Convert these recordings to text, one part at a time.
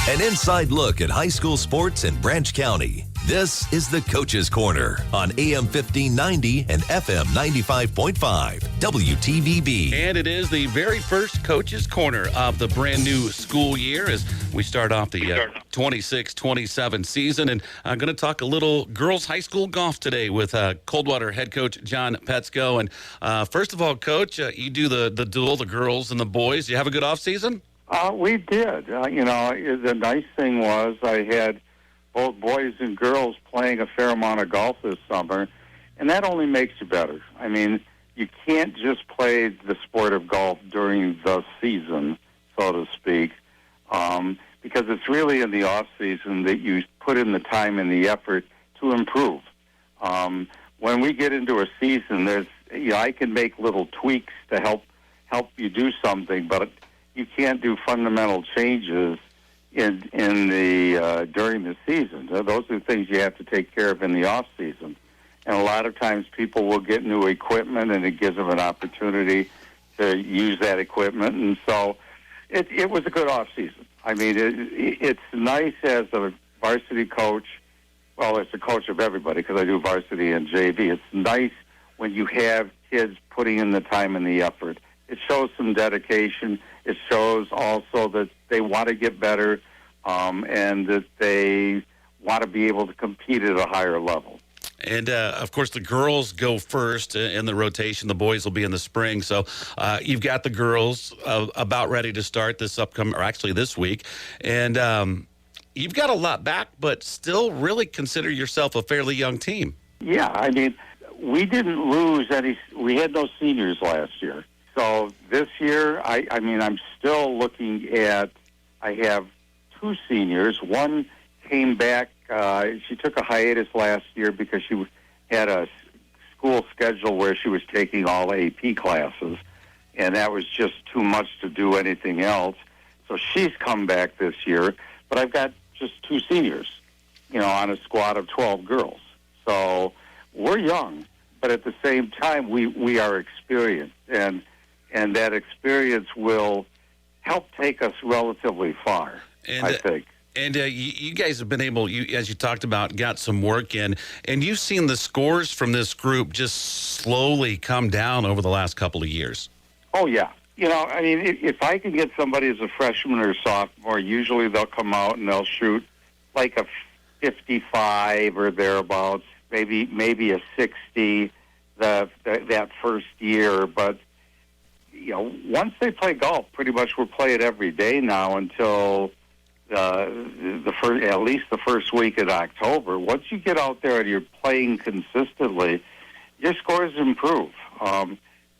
An inside look at high school sports in Branch County. This is the Coach's Corner on AM 1590 and FM 95.5 WTVB. And it is the very first Coach's Corner of the brand new school year as we start off the 26-27 season. And I'm going to talk a little girls high school golf today with Coldwater head coach John Petzko. And first of all, Coach, you do the duel, the girls and the boys. You have a good off season? We did. The nice thing was I had both boys and girls playing a fair amount of golf this summer, and that only makes you better. I mean, you can't just play the sport of golf during the season, so to speak, because it's really in the off season that you put in the time and the effort to improve. When we get into a season, I can make little tweaks to help you do something, but you can't do fundamental changes in the during the season. Those are the things you have to take care of in the off season. And a lot of times people will get new equipment, and it gives them an opportunity to use that equipment. And so it was a good off season. I mean, it's nice as a varsity coach. Well, as a coach of everybody, because I do varsity and JV. It's nice when you have kids putting in the time and the effort. It shows some dedication. It shows also that they want to get better and that they want to be able to compete at a higher level. And, of course, the girls go first in the rotation. The boys will be in the spring. So you've got the girls about ready to start this week. And you've got a lot back, but still really consider yourself a fairly young team. Yeah, I mean, we didn't lose any. We had no seniors last year. So this year, I'm still looking at, I have two seniors. One came back, she took a hiatus last year because she had a school schedule where she was taking all AP classes, and that was just too much to do anything else. So she's come back this year, but I've got just two seniors, on a squad of 12 girls. So we're young, but at the same time, we are experienced, and that experience will help take us relatively far, I think. And you guys have been able, as you talked about, got some work in, and you've seen the scores from this group just slowly come down over the last couple of years. Oh, yeah. If I can get somebody as a freshman or sophomore, usually they'll come out and they'll shoot like a 55 or thereabouts, maybe a 60 that first year, but once they play golf, pretty much we'll play it every day now until at least the first week in October. Once you get out there and you're playing consistently, your scores improve.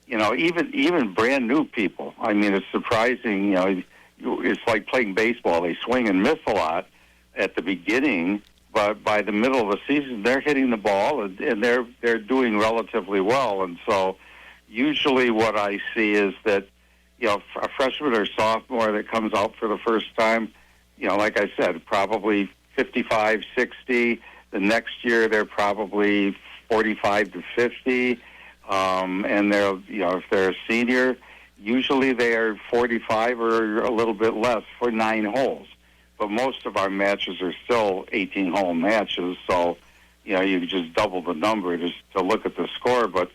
Even brand new people. I mean, it's surprising. It's like playing baseball. They swing and miss a lot at the beginning, but by the middle of the season, they're hitting the ball and they're doing relatively well. And so usually what I see is that, a freshman or sophomore that comes out for the first time, like I said, probably 55, 60. The next year, they're probably 45 to 50. And they're, if they're a senior, usually they are 45 or a little bit less for 9 holes. But most of our matches are still 18-hole matches, so, you just double the number just to look at the score. But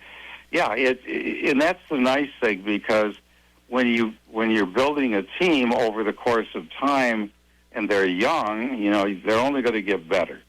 yeah, and that's the nice thing, because when you're building a team over the course of time and they're young, they're only going to get better.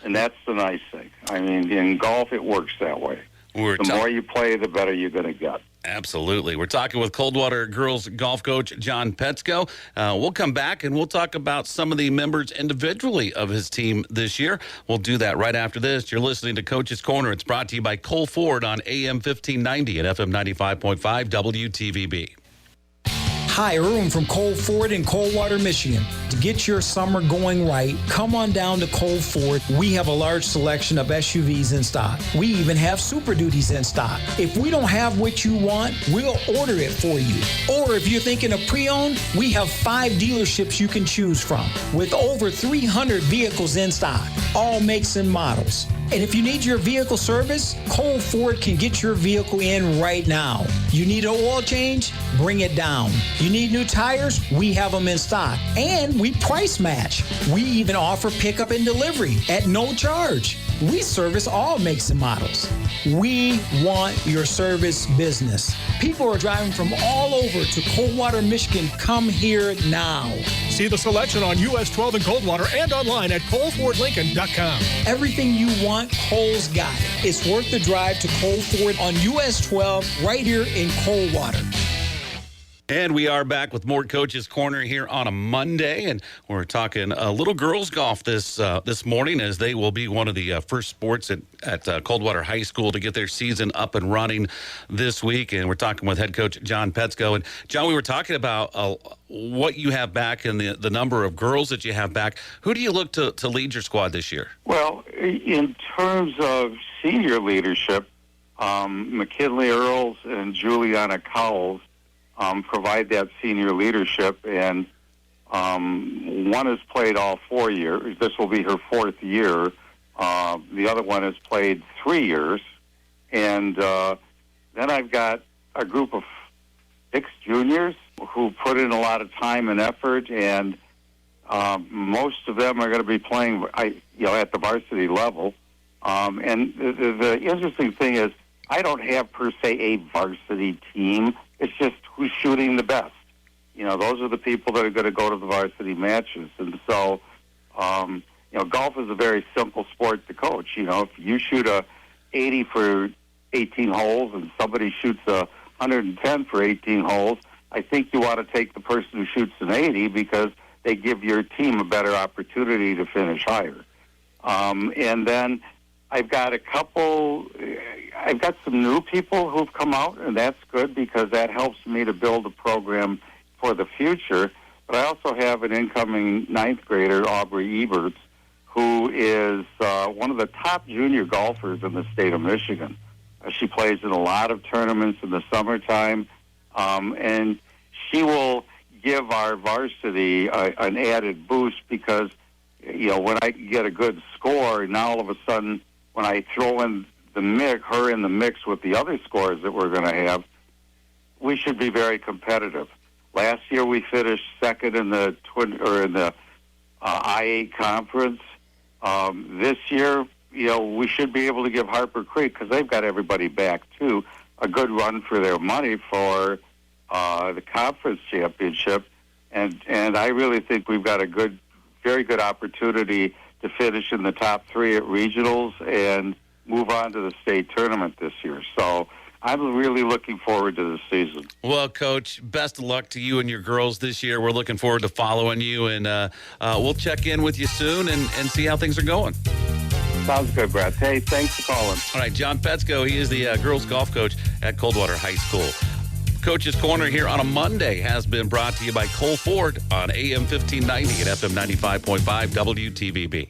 And that's the nice thing. I mean, in golf, it works that way. The more you play, the better you're going to get. Absolutely. We're talking with Coldwater girls golf coach John Petzko. We'll come back and we'll talk about some of the members individually of his team this year. We'll do that right after this. You're listening to Coach's Corner. It's brought to you by Cole Ford on AM 1590 and FM 95.5 WTVB. Hi, Erwin from Cole Ford in Coldwater, Michigan. To get your summer going right, come on down to Cole Ford. We have a large selection of SUVs in stock. We even have Super Duties in stock. If we don't have what you want, we'll order it for you. Or if you're thinking of pre-owned, we have 5 dealerships you can choose from with over 300 vehicles in stock, all makes and models. And if you need your vehicle service, Cole Ford can get your vehicle in right now. You need an oil change? Bring it down. You need new tires? We have them in stock. And we price match. We even offer pickup and delivery at no charge. We service all makes and models. We want your service business. People are driving from all over to Coldwater, Michigan. Come here now. See the selection on US 12 in Coldwater and online at ColeFordLincoln.com. Everything you want, Cole's got it. It's worth the drive to Cole Ford on US 12 right here in Coldwater. And we are back with more Coach's Corner here on a Monday, and we're talking little girls golf this morning, as they will be one of the first sports at Coldwater High School to get their season up and running this week. And we're talking with head coach John Petzko. And John, we were talking about what you have back and the number of girls that you have back. Who do you look to lead your squad this year? Well, in terms of senior leadership, McKinley Earls and Juliana Cowles provide that senior leadership, and one has played all 4 years. This will be her 4th year. The other one has played 3 years. And then I've got a group of 6 juniors who put in a lot of time and effort, and most of them are going to be playing at the varsity level. And the interesting thing is, I don't have per se a varsity team. It's just who's shooting the best. Those are the people that are going to go to the varsity matches. And so, golf is a very simple sport to coach. If you shoot a 80 for 18 holes and somebody shoots a 110 for 18 holes, I think you want to take the person who shoots an 80 because they give your team a better opportunity to finish higher. And then I've got some new people who've come out, and that's good because that helps me to build a program for the future. But I also have an incoming 9th grader, Aubrey Eberts, who is one of the top junior golfers in the state of Michigan. She plays in a lot of tournaments in the summertime, and she will give our varsity an added boost because, when I get a good score, now all of a sudden, when I throw in her in the mix with the other scores that we're going to have, we should be very competitive. Last year we finished second in the I-8 conference. This year, we should be able to give Harper Creek, because they've got everybody back too, a good run for their money for the conference championship. And I really think we've got a very good opportunity to finish in the top 3 at regionals and move on to the state tournament this year. So I'm really looking forward to this season. Well, Coach, best of luck to you and your girls this year. We're looking forward to following you, and we'll check in with you soon and see how things are going. Sounds good, Brett. Hey, thanks for calling. All right, John Petzko, he is the girls golf coach at Coldwater High School. Coach's Corner here on a Monday has been brought to you by Cole Ford on AM 1590 and FM 95.5 WTVB.